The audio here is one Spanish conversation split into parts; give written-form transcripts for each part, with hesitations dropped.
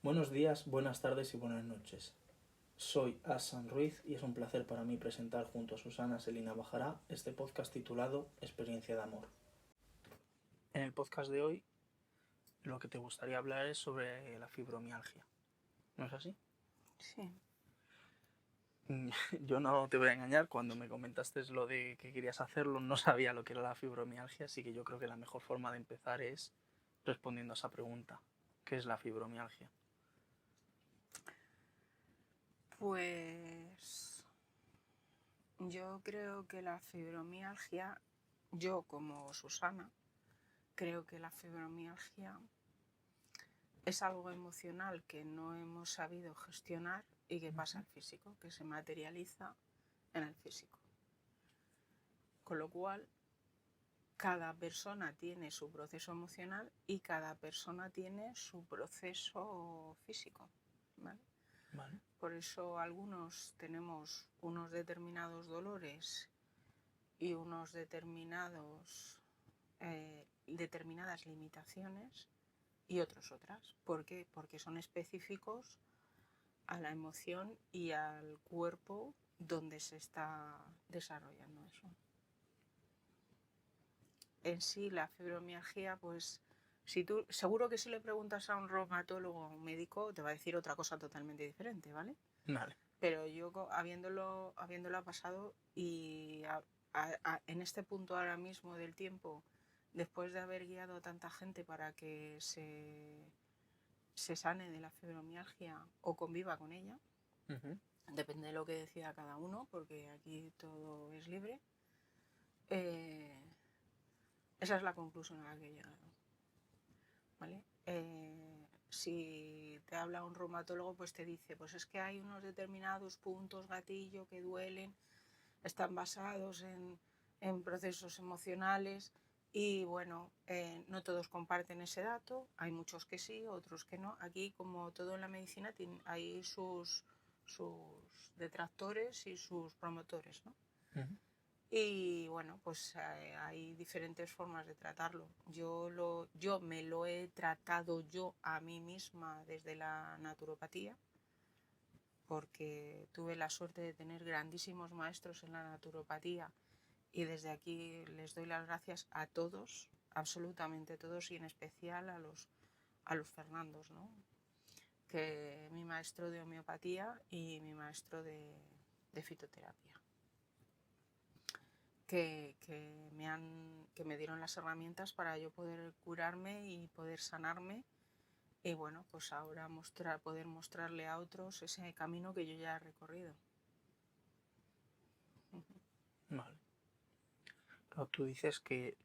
Buenos días, buenas tardes y buenas noches. Soy Asan Ruiz y es un placer para mí presentar junto a Susana Selina Bajará este podcast titulado Experiencia de Amor. En el podcast de hoy lo que te gustaría hablar es sobre la fibromialgia. ¿No es así? Sí. Yo no te voy a engañar, cuando me comentaste lo de que querías hacerlo no sabía lo que era la fibromialgia, así que yo creo que la mejor forma de empezar es respondiendo a esa pregunta. ¿Qué es la fibromialgia? Pues yo creo que la fibromialgia, yo como Susana, creo que la fibromialgia es algo emocional que no hemos sabido gestionar y que pasa al físico, que se materializa en el físico. Con lo cual, cada persona tiene su proceso emocional y cada persona tiene su proceso físico, ¿vale? Vale. Por eso algunos tenemos unos determinados dolores y unos determinadas limitaciones y otros otras. ¿Por qué? Porque son específicos a la emoción y al cuerpo donde se está desarrollando eso. En sí, la fibromialgia, pues seguro que si le preguntas a un reumatólogo o un médico te va a decir otra cosa totalmente diferente, ¿vale? Vale. Pero yo habiéndolo pasado y en este punto ahora mismo del tiempo, después de haber guiado a tanta gente para que se sane de la fibromialgia o conviva con ella, depende de lo que decida cada uno, porque aquí todo es libre, esa es la conclusión a la que he llegado. ¿Vale? Si te habla un reumatólogo, pues te dice, pues es que hay unos determinados puntos gatillo que duelen, están basados en procesos emocionales y bueno, no todos comparten ese dato, hay muchos que sí, otros que no. Aquí, como todo en la medicina, hay sus detractores y sus promotores, ¿no? Y bueno, pues hay diferentes formas de tratarlo. Yo me lo he tratado yo a mí misma desde la naturopatía, porque tuve la suerte de tener grandísimos maestros en la naturopatía y desde aquí les doy las gracias a todos, absolutamente todos, y en especial a los Fernandos, ¿no? Que mi maestro de homeopatía y mi maestro de fitoterapia. Que me dieron las herramientas para yo poder curarme y poder sanarme y bueno, pues ahora poder mostrarle a otros ese camino que yo ya he recorrido. Vale. Claro, tú dices que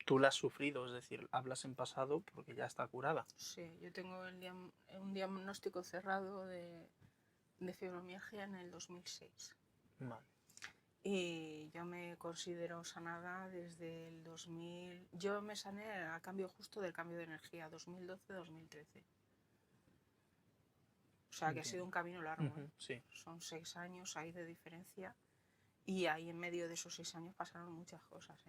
tú la has sufrido, es decir, hablas en pasado porque ya está curada. Sí, yo tengo un diagnóstico cerrado de fibromialgia en el 2006. Vale. Y yo me considero sanada desde el 2000. Yo me sané a cambio justo del cambio de energía, 2012-2013. O sea, que ha sido un camino largo. Sí. Son 6 años ahí de diferencia y ahí en medio de esos 6 años pasaron muchas cosas.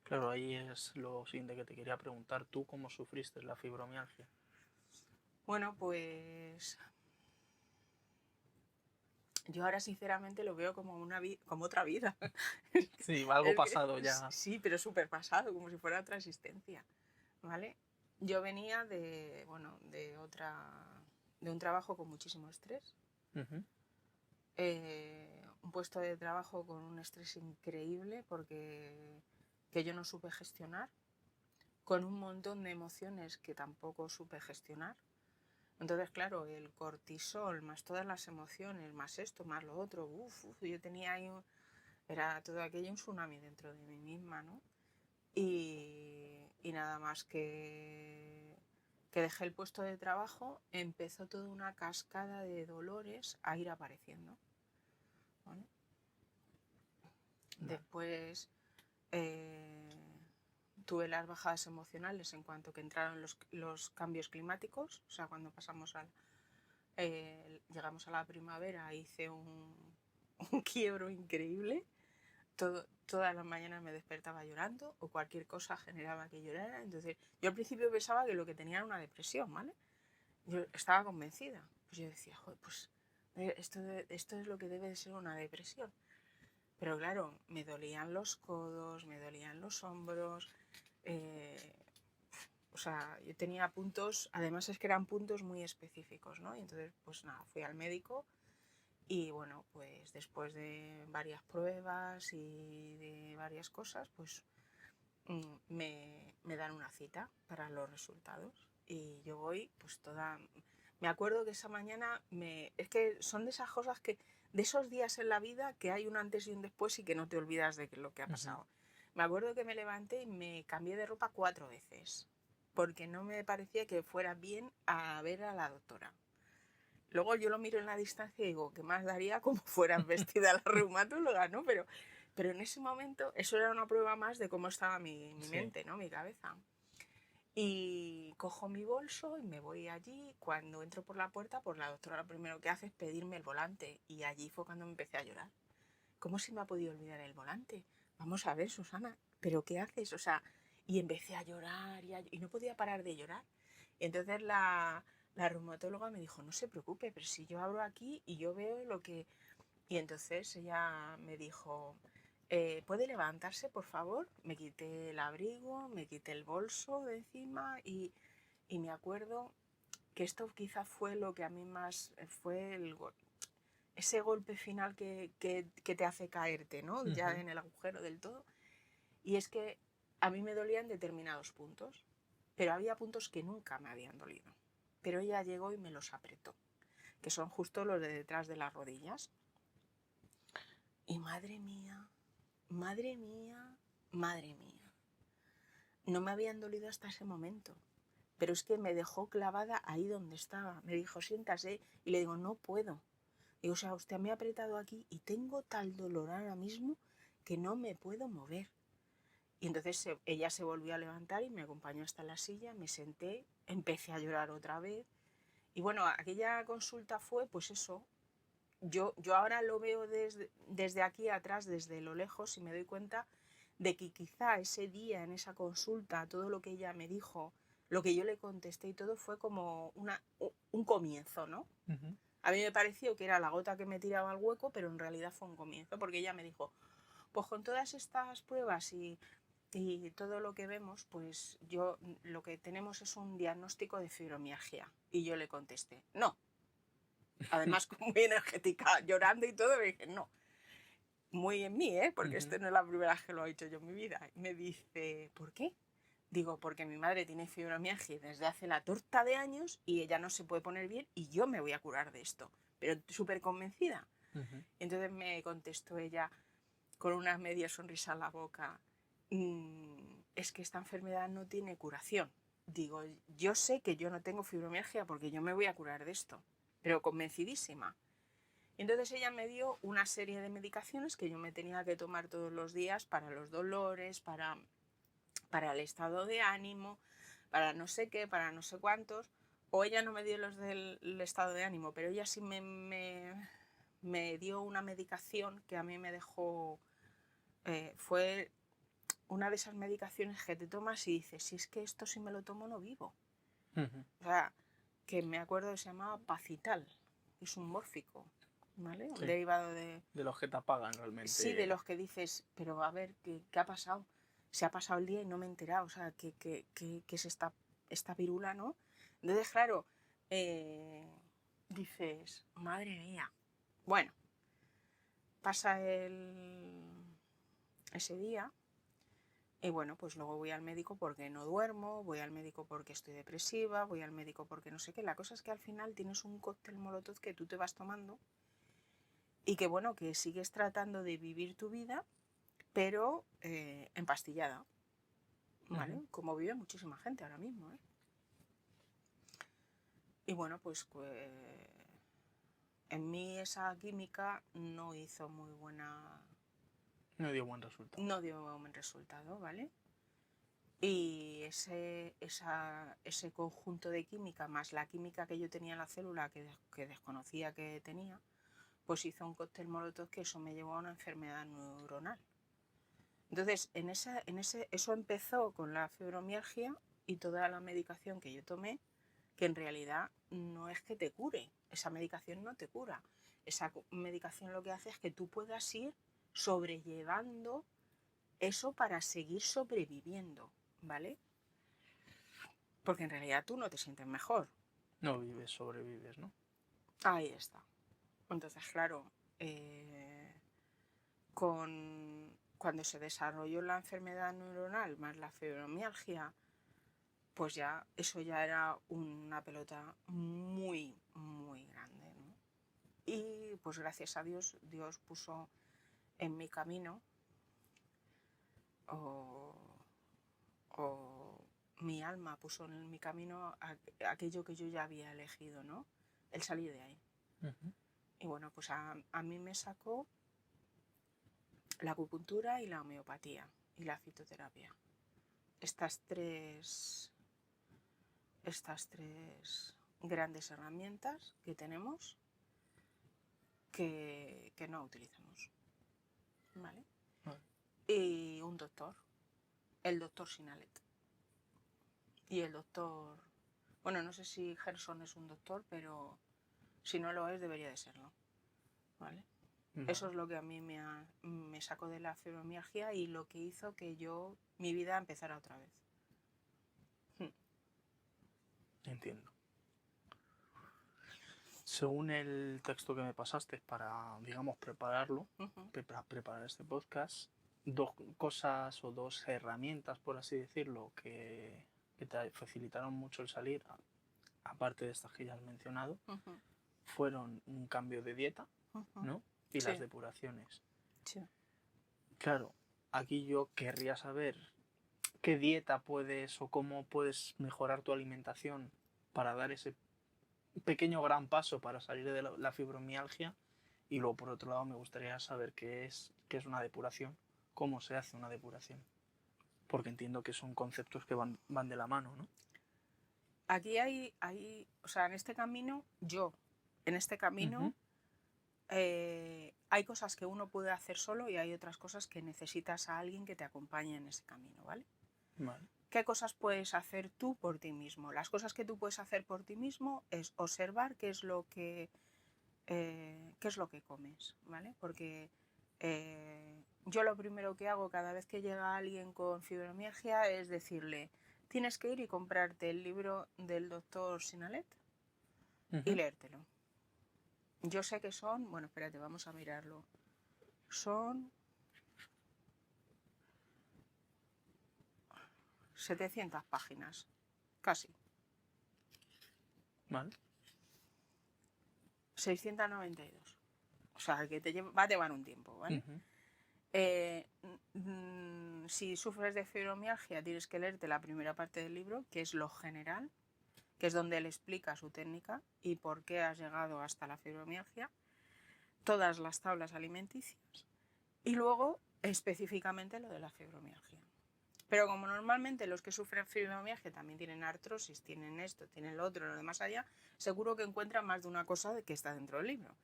Claro, ahí es lo siguiente que te quería preguntar. ¿Tú cómo sufriste la fibromialgia? Bueno, pues yo ahora sinceramente lo veo como como otra vida. Sí, algo pasado ya. Sí, pero súper pasado, como si fuera otra existencia, ¿vale? Yo venía de un trabajo con muchísimo estrés, un puesto de trabajo con un estrés increíble porque que yo no supe gestionar, con un montón de emociones que tampoco supe gestionar. Entonces, claro, el cortisol, más todas las emociones, más esto, más lo otro, yo tenía ahí, era todo aquello un tsunami dentro de mí misma, ¿no? Y nada más que dejé el puesto de trabajo, empezó toda una cascada de dolores a ir apareciendo, ¿vale? Después tuve las bajadas emocionales en cuanto que entraron los cambios climáticos, o sea, cuando llegamos a la primavera, hice un quiebro increíble. Todas las mañanas me despertaba llorando o cualquier cosa generaba que llorara. Entonces, yo al principio pensaba que lo que tenía era una depresión, ¿vale? yo estaba convencida. Pues yo decía, joder, pues esto es lo que debe de ser una depresión. Pero claro, me dolían los codos, me dolían los hombros. O sea, yo tenía puntos, además es que eran puntos muy específicos, ¿no? Y entonces, pues nada, fui al médico y bueno, pues después de varias pruebas y de varias cosas, pues me dan una cita para los resultados. Y yo voy, pues toda... Me acuerdo que esa mañana, es que son de esas cosas que, de esos días en la vida que hay un antes y un después y que no te olvidas de lo que ha pasado. Me acuerdo que me levanté y me cambié de ropa 4 veces, porque no me parecía que fuera bien a ver a la doctora. Luego yo lo miro en la distancia y digo, ¿qué más daría como fueras vestida la reumatóloga, ¿no? Pero en ese momento eso era una prueba más de cómo estaba mi mente, ¿no? Mi cabeza. Y cojo mi bolso y me voy allí. Cuando entro por la puerta, pues la doctora lo primero que hace es pedirme el volante. Y allí fue cuando me empecé a llorar. ¿Cómo se me ha podido olvidar el volante? Vamos a ver, Susana, ¿pero qué haces? O sea, y empecé a llorar y no podía parar de llorar. Y entonces la reumatóloga me dijo, no se preocupe, pero si yo abro aquí y yo veo lo que... Y entonces ella me dijo, ¿puede levantarse, por favor? Me quité el abrigo, me quité el bolso de encima y me acuerdo que esto quizás fue lo que a mí más fue ese golpe final que te hace caerte, ¿no? Ya en el agujero del todo. Y es que a mí me dolían determinados puntos, pero había puntos que nunca me habían dolido. Pero ella llegó y me los apretó, que son justo los de detrás de las rodillas. Y madre mía, madre mía, madre mía. No me habían dolido hasta ese momento, pero es que me dejó clavada ahí donde estaba. Me dijo, siéntase, y le digo, no puedo. Digo, o sea, usted me ha apretado aquí y tengo tal dolor ahora mismo que no me puedo mover. Y entonces ella se volvió a levantar y me acompañó hasta la silla, me senté, empecé a llorar otra vez. Y bueno, aquella consulta fue, pues eso, yo ahora lo veo desde aquí atrás, desde lo lejos, y me doy cuenta de que quizá ese día, en esa consulta, todo lo que ella me dijo, lo que yo le contesté y todo fue como un comienzo, ¿no? A mí me pareció que era la gota que me tiraba al hueco, pero en realidad fue un comienzo, porque ella me dijo, pues con todas estas pruebas y todo lo que vemos, pues lo que tenemos es un diagnóstico de fibromialgia. Y yo le contesté, no. Además, muy energética, llorando y todo, me dije, no. Muy en mí, ¿eh? Porque esto no es la primera vez que lo he hecho yo en mi vida. Y me dice, ¿por qué? Digo, porque mi madre tiene fibromialgia desde hace la torta de años y ella no se puede poner bien y yo me voy a curar de esto. Pero súper convencida. Entonces me contestó ella con una media sonrisa en la boca, es que esta enfermedad no tiene curación. Digo, yo sé que yo no tengo fibromialgia porque yo me voy a curar de esto, pero convencidísima. Entonces ella me dio una serie de medicaciones que yo me tenía que tomar todos los días para los dolores, para el estado de ánimo, para no sé qué, para no sé cuántos. O ella no me dio los del estado de ánimo, pero ella sí me dio una medicación que a mí me dejó... fue una de esas medicaciones que te tomas y dices, si es que esto si me lo tomo no vivo. O sea, que me acuerdo que se llamaba Pacital, es un mórfico, ¿vale? Un derivado de... De los que te apagan realmente. Sí, de los que dices, pero a ver, ¿qué ha pasado? Se ha pasado el día y no me he enterado, o sea, ¿qué es esta virula, no? Entonces, claro, dices, madre mía. Bueno, pasa ese día y bueno, pues luego voy al médico porque no duermo, voy al médico porque estoy depresiva, voy al médico porque no sé qué. La cosa es que al final tienes un cóctel molotov que tú te vas tomando y que bueno, que sigues tratando de vivir tu vida, pero empastillada, ¿vale? Como vive muchísima gente ahora mismo, ¿eh? Y bueno, pues en mí esa química no hizo muy buena... No dio buen resultado. No dio buen resultado, ¿vale? Y ese conjunto de química más la química que yo tenía en la célula que desconocía que tenía, pues hizo un cóctel molotov que eso me llevó a una enfermedad neuronal. Entonces, eso empezó con la fibromialgia y toda la medicación que yo tomé que en realidad no es que te cure, esa medicación no te cura. Esa medicación lo que hace es que tú puedas ir sobrellevando eso para seguir sobreviviendo, ¿vale? Porque en realidad tú no te sientes mejor. No vives, sobrevives, ¿no? Ahí está. Entonces, claro, cuando se desarrolló la enfermedad neuronal más la fibromialgia, pues ya eso ya era una pelota muy, muy grande, ¿no? Y pues gracias a Dios, Dios puso en mi camino, o mi alma puso en mi camino aquello que yo ya había elegido, ¿no? El salir de ahí. Uh-huh. Y bueno, pues a mí me sacó la acupuntura y la homeopatía y la fitoterapia. Estas tres grandes herramientas que tenemos que no utilizamos. ¿Vale? Vale. Y un doctor, el doctor Sinalet. Y el doctor, bueno, no sé si Gerson es un doctor, pero si no lo es, debería de serlo. ¿Vale? Vale. Eso es lo que a mí me sacó de la fibromialgia y lo que hizo que mi vida empezara otra vez. Entiendo. Según el texto que me pasaste para, digamos, prepararlo, preparar este podcast, dos cosas o dos herramientas, por así decirlo, que te facilitaron mucho el salir, aparte de estas que ya has mencionado, fueron un cambio de dieta, ¿no? Y Sí. las depuraciones. Sí. Claro, aquí yo querría saber qué dieta puedes o cómo puedes mejorar tu alimentación para dar ese pequeño gran paso para salir de la fibromialgia. Y luego, por otro lado, me gustaría saber qué es una depuración, cómo se hace una depuración, porque entiendo que son conceptos que van de la mano, ¿no? Aquí hay, o sea, en este camino, hay cosas que uno puede hacer solo y hay otras cosas que necesitas a alguien que te acompañe en ese camino, ¿vale? Vale. ¿Qué cosas puedes hacer tú por ti mismo? Las cosas que tú puedes hacer por ti mismo es observar qué es lo que comes, ¿vale? Porque yo lo primero que hago cada vez que llega alguien con fibromialgia es decirle, tienes que ir y comprarte el libro del doctor Sinalet y leértelo. Yo sé que son, bueno, espérate, vamos a mirarlo. Son 700 páginas, casi. Vale. 692. O sea, que va a llevar un tiempo, ¿vale? Si sufres de fibromialgia, tienes que leerte la primera parte del libro, que es lo general, que es donde él explica su técnica y por qué has llegado hasta la fibromialgia, todas las tablas alimenticias y luego específicamente lo de la fibromialgia. Pero como normalmente los que sufren fibromialgia también tienen artrosis, tienen esto, tienen lo otro, lo de más allá, seguro que encuentran más de una cosa que está dentro del libro.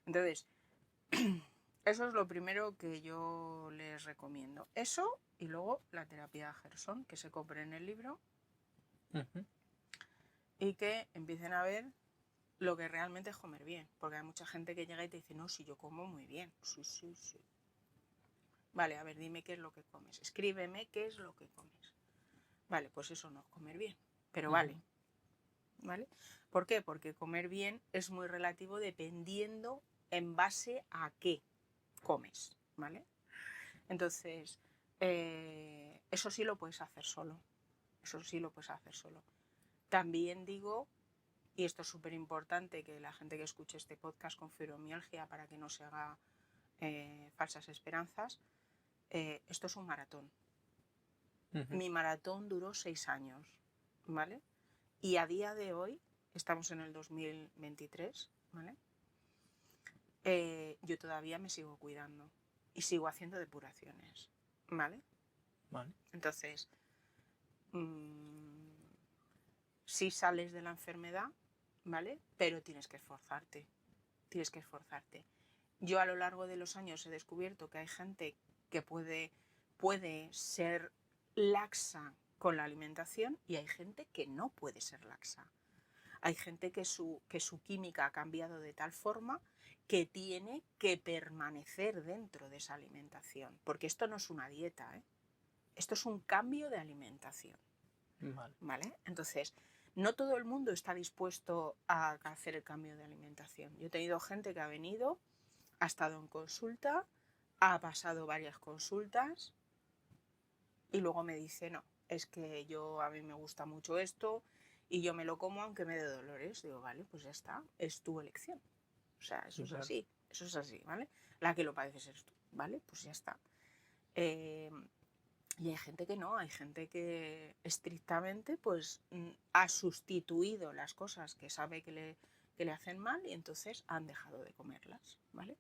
Entonces, eso es lo primero que yo les recomiendo. Eso y luego la terapia Gerson, que se compre en el libro y que empiecen a ver lo que realmente es comer bien. Porque hay mucha gente que llega y te dice, no, si yo como muy bien. Sí. Vale, a ver, dime qué es lo que comes. Escríbeme qué es lo que comes. Vale, pues eso no es comer bien. Pero vale. ¿Por qué? Porque comer bien es muy relativo dependiendo en base a qué comes, ¿vale? Entonces, eso sí lo puedes hacer solo. También digo, y esto es súper importante, que la gente que escuche este podcast con fibromialgia para que no se haga falsas esperanzas, esto es un maratón. Mi maratón duró 6 años, ¿vale? Y a día de hoy, estamos en el 2023, ¿vale? Yo todavía me sigo cuidando y sigo haciendo depuraciones, ¿vale? Vale. Entonces, sí sales de la enfermedad, ¿vale? Pero tienes que esforzarte. Yo a lo largo de los años he descubierto que hay gente que puede ser laxa con la alimentación y hay gente que no puede ser laxa. Hay gente que su química ha cambiado de tal forma que tiene que permanecer dentro de esa alimentación, porque esto no es una dieta, ¿eh? Esto es un cambio de alimentación. ¿Vale? Entonces, no todo el mundo está dispuesto a hacer el cambio de alimentación. Yo he tenido gente que ha venido, ha estado en consulta, ha pasado varias consultas y luego me dice, no, es que a mí me gusta mucho esto y yo me lo como aunque me dé dolores. Digo, vale, pues ya está, es tu elección. O sea, eso es así, eso es así, ¿vale? La que lo padeces eres tú, ¿vale? Pues ya está. Y hay gente que no, hay gente que estrictamente pues ha sustituido las cosas que sabe que le hacen mal y entonces han dejado de comerlas, ¿vale?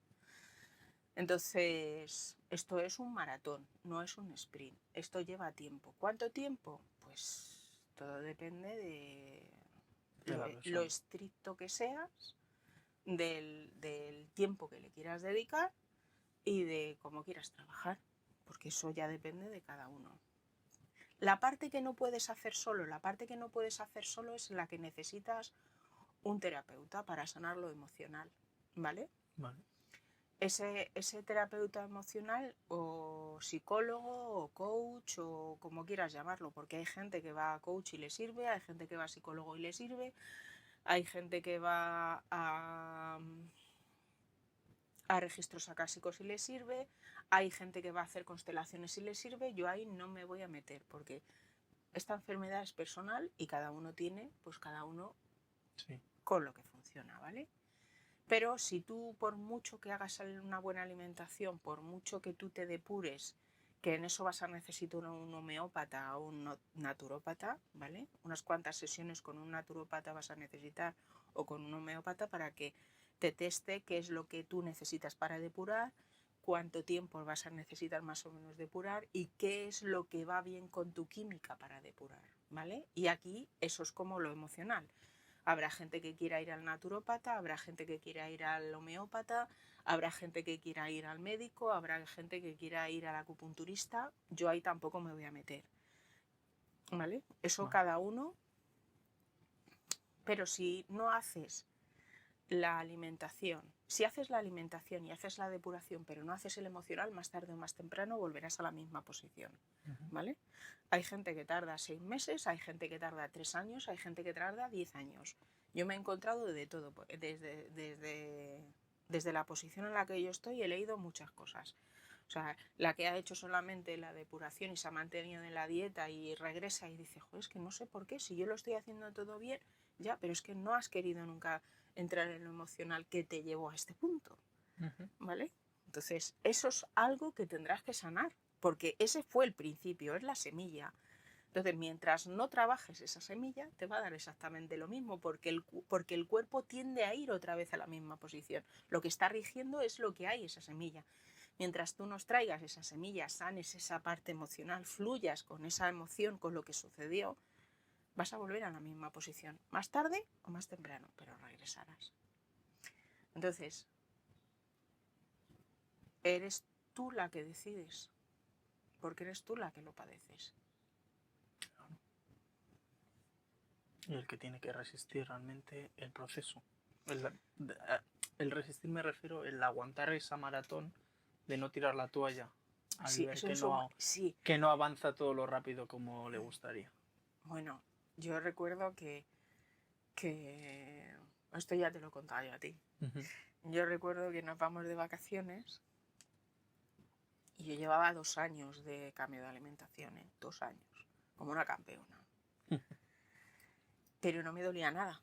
Entonces, esto es un maratón, no es un sprint. Esto lleva tiempo. ¿Cuánto tiempo? Pues todo depende de lo estricto que seas, del tiempo que le quieras dedicar y de cómo quieras trabajar, porque eso ya depende de cada uno. La parte que no puedes hacer solo, es la que necesitas un terapeuta para sanar lo emocional, ¿vale? Vale. Ese terapeuta emocional o psicólogo o coach o como quieras llamarlo, porque hay gente que va a coach y le sirve, hay gente que va a psicólogo y le sirve, hay gente que va a registros acásicos y le sirve, hay gente que va a hacer constelaciones y le sirve. Yo ahí no me voy a meter porque esta enfermedad es personal y cada uno tiene, pues cada uno con lo que funciona, ¿vale? Pero si tú, por mucho que hagas una buena alimentación, por mucho que tú te depures, que en eso vas a necesitar un homeópata o un naturópata, ¿vale? Unas cuantas sesiones con un naturópata vas a necesitar o con un homeópata para que te teste qué es lo que tú necesitas para depurar, cuánto tiempo vas a necesitar más o menos depurar y qué es lo que va bien con tu química para depurar, ¿vale? Y aquí eso es como lo emocional. Habrá gente que quiera ir al naturópata, habrá gente que quiera ir al homeópata, habrá gente que quiera ir al médico, habrá gente que quiera ir al acupunturista. Yo ahí tampoco me voy a meter, ¿vale? Eso cada uno. Pero si no haces la alimentación, si haces la alimentación y haces la depuración, pero no haces el emocional, más tarde o más temprano volverás a la misma posición, ¿vale? Hay gente que tarda 6 meses, hay gente que tarda 3 años, hay gente que tarda 10 años. Yo me he encontrado de todo, desde la posición en la que yo estoy he leído muchas cosas. O sea, la que ha hecho solamente la depuración y se ha mantenido en la dieta y regresa y dice, joder, es que no sé por qué, si yo lo estoy haciendo todo bien, ya, pero es que no has querido nunca entrar en lo emocional que te llevó a este punto, ¿vale? Entonces, eso es algo que tendrás que sanar, porque ese fue el principio, es la semilla. Entonces, mientras no trabajes esa semilla, te va a dar exactamente lo mismo, porque el cuerpo tiende a ir otra vez a la misma posición. Lo que está rigiendo es lo que hay, esa semilla. Mientras tú nos traigas esa semilla, sanes esa parte emocional, fluyas con esa emoción, con lo que sucedió, vas a volver a la misma posición, más tarde o más temprano, pero regresarás. Entonces, eres tú la que decides, porque eres tú la que lo padeces. Y el que tiene que resistir realmente el proceso. El resistir me refiero el aguantar esa maratón de no tirar la toalla al ver que no avanza todo lo rápido como le gustaría. Bueno, yo recuerdo que esto ya te lo he contado yo a ti. Yo recuerdo que nos vamos de vacaciones y yo llevaba 2 años de cambio de alimentación, 2 años, como una campeona. Pero no me dolía nada.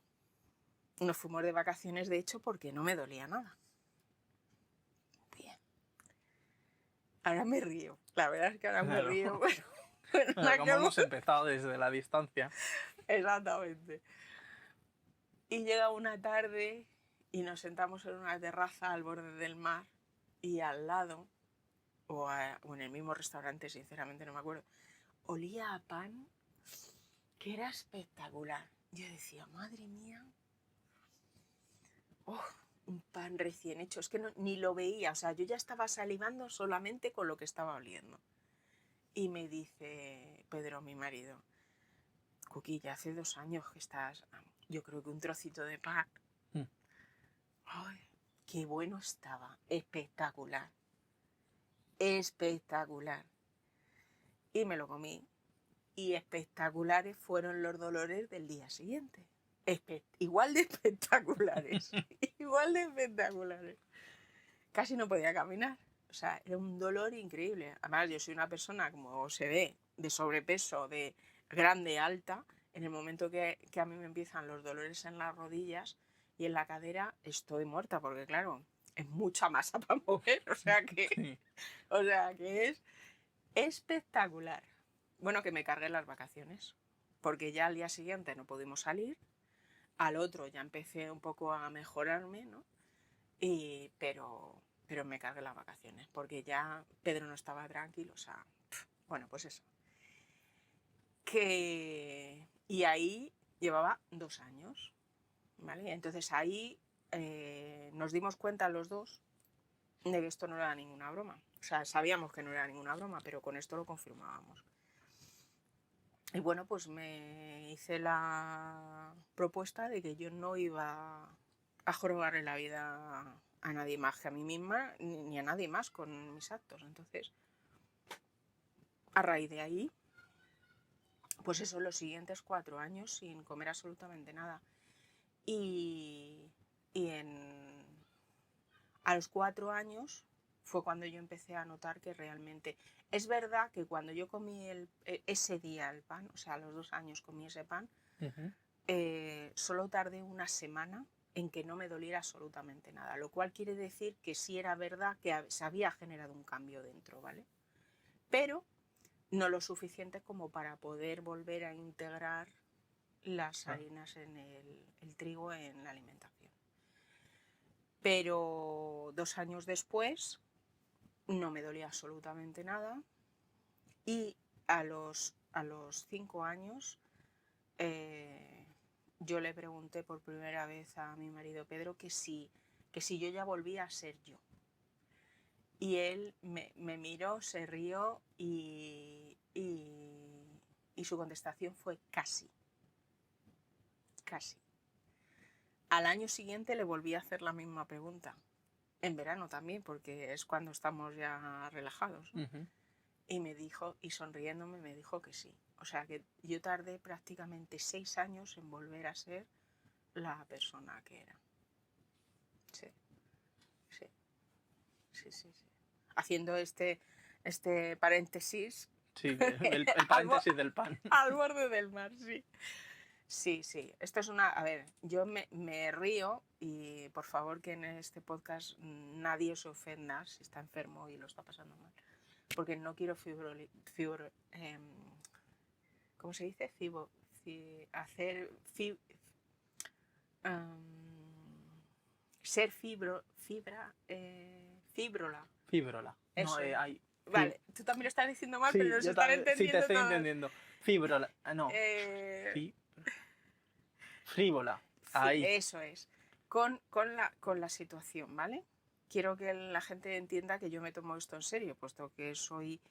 Nos fuimos de vacaciones, de hecho, porque no me dolía nada. Bien. Ahora me río. La verdad es que ahora me río. Bueno, como hemos empezado desde la distancia. Exactamente. Y llega una tarde y nos sentamos en una terraza al borde del mar y al lado, o en el mismo restaurante, sinceramente no me acuerdo, olía a pan que era espectacular. Yo decía, madre mía, un pan recién hecho, es que ni lo veía, o sea, yo ya estaba salivando solamente con lo que estaba oliendo. Y me dice Pedro, mi marido, Cuqui, ya hace 2 años que estás, yo creo que un trocito de pan. Mm. ¡Ay, qué bueno estaba! Espectacular. Espectacular. Y me lo comí. Y espectaculares fueron los dolores del día siguiente. Igual de espectaculares. Igual de espectaculares. Casi no podía caminar. O sea, era un dolor increíble. Además, yo soy una persona, como se ve, de sobrepeso, de grande, alta. En el momento que a mí me empiezan los dolores en las rodillas y en la cadera, estoy muerta, porque claro, es mucha masa para mover. O sea que es espectacular. Bueno, que me cargué las vacaciones, porque ya al día siguiente no pudimos salir, al otro ya empecé un poco a mejorarme, ¿no? Pero me cargué las vacaciones, porque ya Pedro no estaba tranquilo, o sea, bueno, pues eso. Y ahí llevaba 2 años, ¿vale? Entonces ahí nos dimos cuenta los dos de que esto no era ninguna broma. O sea, sabíamos que no era ninguna broma, pero con esto lo confirmábamos. Y bueno, pues me hice la propuesta de que yo no iba a jorobarle la vida a nadie más que a mí misma, ni a nadie más con mis actos. Entonces, a raíz de ahí, pues eso, los siguientes 4 años sin comer absolutamente nada. Y a los 4 años fue cuando yo empecé a notar que realmente... Es verdad que cuando yo comí ese día el pan, o sea, a los 2 años comí ese pan, solo tardé una semana en que no me doliera absolutamente nada, lo cual quiere decir que sí era verdad que se había generado un cambio dentro, ¿vale? Pero no lo suficiente como para poder volver a integrar las harinas en el trigo en la alimentación. Pero 2 años después no me dolía absolutamente nada y a los 5 años yo le pregunté por primera vez a mi marido Pedro que si yo ya volvía a ser yo. Y él me miró, se rió y su contestación fue casi. Casi. Al año siguiente le volví a hacer la misma pregunta. En verano también, porque es cuando estamos ya relajados, ¿no? Y me dijo, y sonriéndome me dijo que sí. O sea que yo tardé prácticamente 6 años en volver a ser la persona que era. Sí. Haciendo este paréntesis. Sí, el paréntesis del pan. Al borde del mar, sí. Sí. Esto es una... A ver, yo me río y por favor que en este podcast nadie se ofenda si está enfermo y lo está pasando mal. Porque no quiero ¿cómo se dice? Ser fibrola. Fibrola. Eso. No, vale, tú también lo estás diciendo mal, sí, pero nos están entendiendo. Sí, te estoy todos. entendiendo. Fibrola. No. Frívola. Ahí. Eso es. Con la situación, ¿vale? Quiero que la gente entienda que yo me tomo esto en serio, puesto que soy...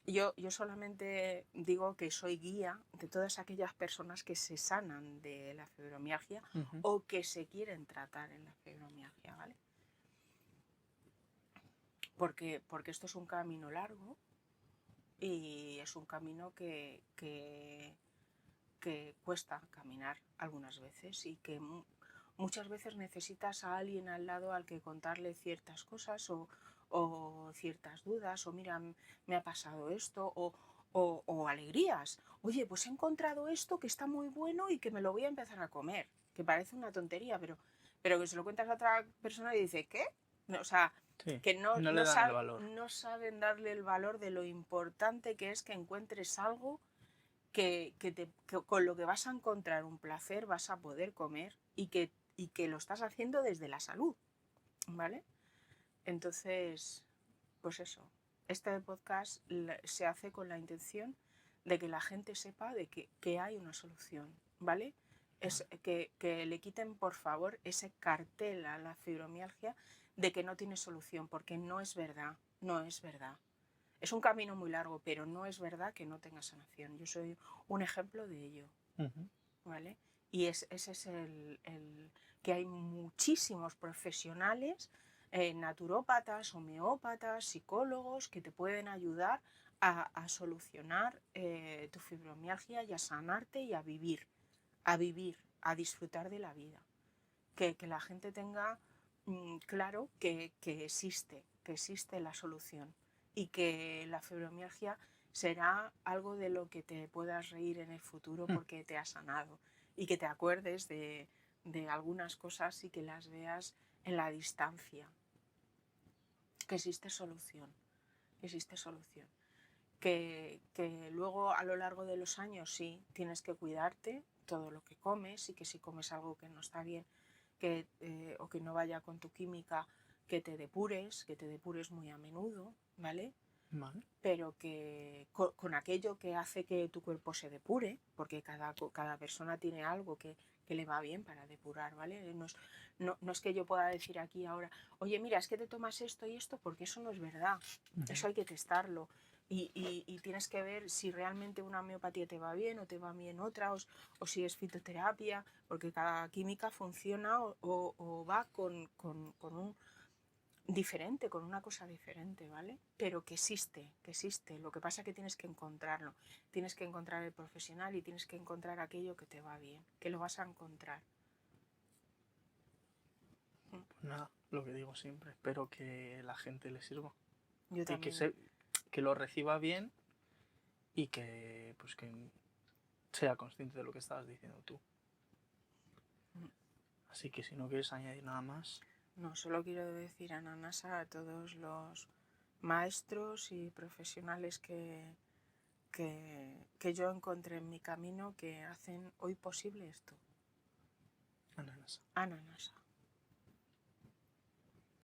Yo solamente digo que soy guía de todas aquellas personas que se sanan de la fibromialgia o que se quieren tratar en la fibromialgia, ¿vale? Porque esto es un camino largo y es un camino que cuesta caminar algunas veces y que muchas veces necesitas a alguien al lado al que contarle ciertas cosas o ciertas dudas, o mira, me ha pasado esto, o alegrías. Oye, pues he encontrado esto que está muy bueno y que me lo voy a empezar a comer. Que parece una tontería, pero que se lo cuentas a otra persona y dice, ¿qué? No, o sea, sí, que no saben darle el valor de lo importante que es que encuentres algo que con lo que vas a encontrar un placer, vas a poder comer y que lo estás haciendo desde la salud, ¿vale? Entonces, pues eso, este podcast se hace con la intención de que la gente sepa de que hay una solución, ¿vale? Es que le quiten, por favor, ese cartel a la fibromialgia de que no tiene solución, porque no es verdad, no es verdad. Es un camino muy largo, pero no es verdad que no tenga sanación. Yo soy un ejemplo de ello, ¿vale? Y ese es que hay muchísimos profesionales, naturópatas, homeópatas, psicólogos, que te pueden ayudar a solucionar tu fibromialgia y a sanarte y a vivir, a disfrutar de la vida. Que la gente tenga claro que existe la solución y que la fibromialgia será algo de lo que te puedas reír en el futuro porque te ha sanado, y que te acuerdes de algunas cosas y que las veas en la distancia. Que existe solución. Que luego a lo largo de los años sí tienes que cuidarte todo lo que comes, y que si comes algo que no está bien o que no vaya con tu química, que te depures muy a menudo, ¿vale? Vale. Pero que con aquello que hace que tu cuerpo se depure, porque cada persona tiene algo que le va bien para depurar, ¿vale? No es que yo pueda decir aquí ahora, oye, mira, es que te tomas esto y esto, porque eso no es verdad. Eso hay que testarlo. Y tienes que ver si realmente una homeopatía te va bien o te va bien otra, o si es fitoterapia, porque cada química funciona o va con un diferente, con una cosa diferente, ¿vale? Pero que existe. Lo que pasa es que tienes que encontrarlo. Tienes que encontrar el profesional y tienes que encontrar aquello que te va bien, que lo vas a encontrar. Pues nada, lo que digo siempre, espero que la gente le sirva. Yo también. Y que lo reciba bien y que sea consciente de lo que estabas diciendo tú. Así que si no quieres añadir nada más. No, solo quiero decir, Ananasa, a todos los maestros y profesionales que yo encontré en mi camino, que hacen hoy posible esto. Ananasa. Ananasa.